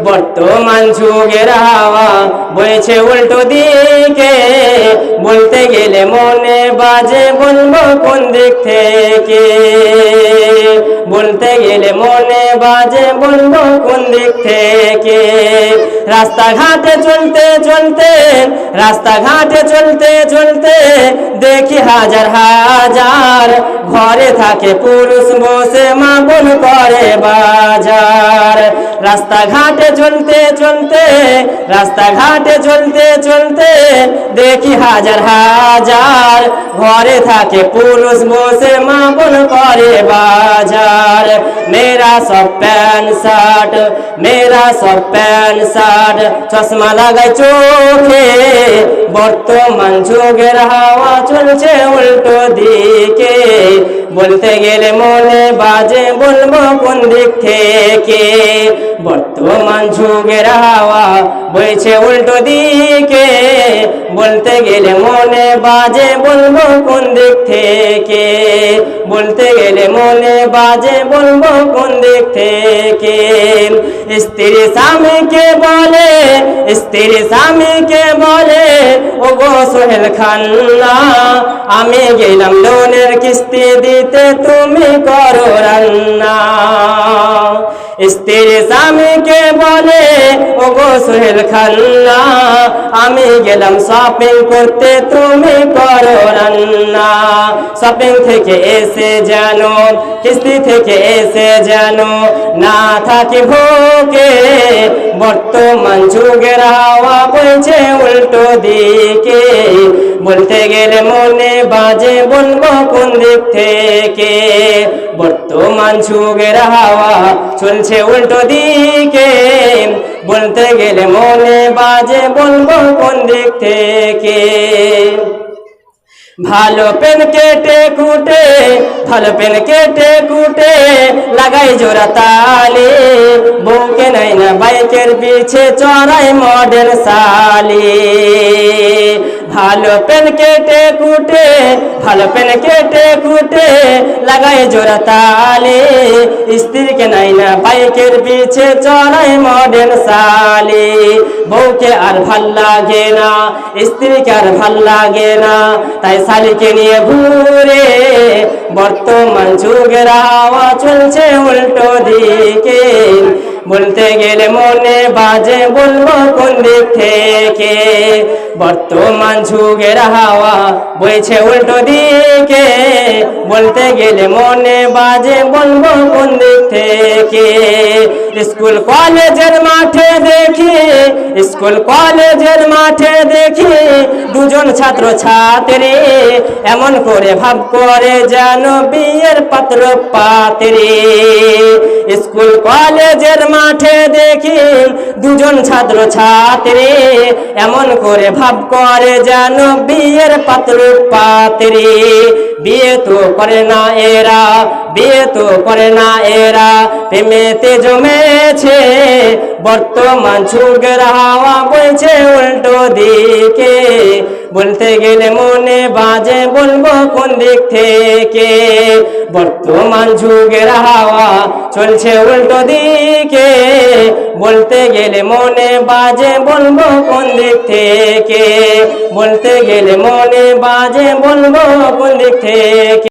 বর্তমান যুগের হাওয়া বইছে উল্টো দিকে, বলতে গেলে মনে বাজে বলবো কোন দিক থেকে, বলতে গেলে মনে বাজে বলবো কোন দিক থেকে। রাস্তাঘাটে চলতে চলতে, রাস্তাঘাটে চলতে চলতে দেখি হাজার হাজার, ঘরে থাকে পুরুষ বসে মা বোন করে বাজার। রাস্তাঘাটে চলতে চলতে, রাস্তাঘাটে চলতে চলতে দেখি হাজার হাজার, ঘরে থাকে পুরুষ বসে মা বোন করে বাজার। মেরা সব প্যান্ট শার্ট, মেরা সব প্যান্ট শার্ট, চশমা লাগাই চোখে, বর্তমান যুগের হাওয়া চলছে উল্টো দিকে, বলতে গেলে মনে বাজে বলবো কোন দিক থেকে। বর্তমান যুগের হাওয়া বইছে উল্টো দিকে, বলতে গেলে মনে বাজে বলবো কোন দিক থেকে, বলতে গেলে মনে বাজে বলবো কোন দিক থেকে। স্ত্রী স্বামীকে বলে, স্ত্রী স্বামীকে বলে ও গো সোহেল খান্না, আমি গেলাম লোনের কিস্তি দিতে তুমি করো রান্না। স্ত্রী স্বামীকে বলে ও গো সোহেল খান্না, আমি গেলাম শপিং করতে তুমি করো রান্না। শপিং থেকে এসে যেন, কিস্তি থেকে এসে যেন না থাকি ভোগে, বর্তমান যুগের হাওয়া বইছে উল্টো দিকে, বলতে গেলে মনে বাজে বলবো কোন দিক থেকে। বর্তমান যুগের হাওয়া চলছে উল্টো দিকে, বলতে গেলে মনে বাজে বলবো কোন দিক থেকে। ভালো পেন কেটে কুটে, ভালো পেন কেটে কুটে লাগাই জোড়া তালি, বউকে নাই না বাইকের পিছে চড়াই মডেল সালি। ভালো পেন কেটে কুটে, ভালো পেন কেটে কুটে লাগাই জোড়া তালি, স্ত্রীকে নাই না বাইকের পিছে চড়াই মডেল সালি। বউকে আর ভাল লাগে না, স্ত্রীকে আর ভাল লাগে না, তাই শালিকে নিয়ে ঘুরে, বর্তমান যুগের হাওয়া চলছে উল্টো দিকে, বলতে গেলে মনে বাজে বলবো কোন দিক থেকে। বর্তমান যুগের হাওয়া বইছে উল্টো দিকে, বলতে গেলে মনে বাজে বলবো কোন দিক থেকে। স্কুল কলেজের মাঠে দেখি, স্কুল কলেজের মাঠে দেখি দুজন ছাত্র ছাত্রী, এমন করে ভাব করে যেন বিয়ের পাত্র পাত্রী। স্কুল কলেজের মাঠে দেখি দুজন ছাত্র ছাত্রী, এমন করে ভাব করে যেন বিয়ের পাত্র পাত্রী। বিয়ে তো করে না এরা, বিয়ে তো করে না এরা, প্রেমেতে জমেছে, বর্তমান যুগের হাওয়া বইছে উল্টো দিকে, বলতে গেলে মনে বাজে বলবো কোন দিক থেকে। বর্তমান যুগের হাওয়া চলছে উল্টো দিকে, বলতে গেলে মনে বাজে বলবো কোন দিক থেকে, বলতে গেলে মনে বাজে বলবো কোন দিক থেকে।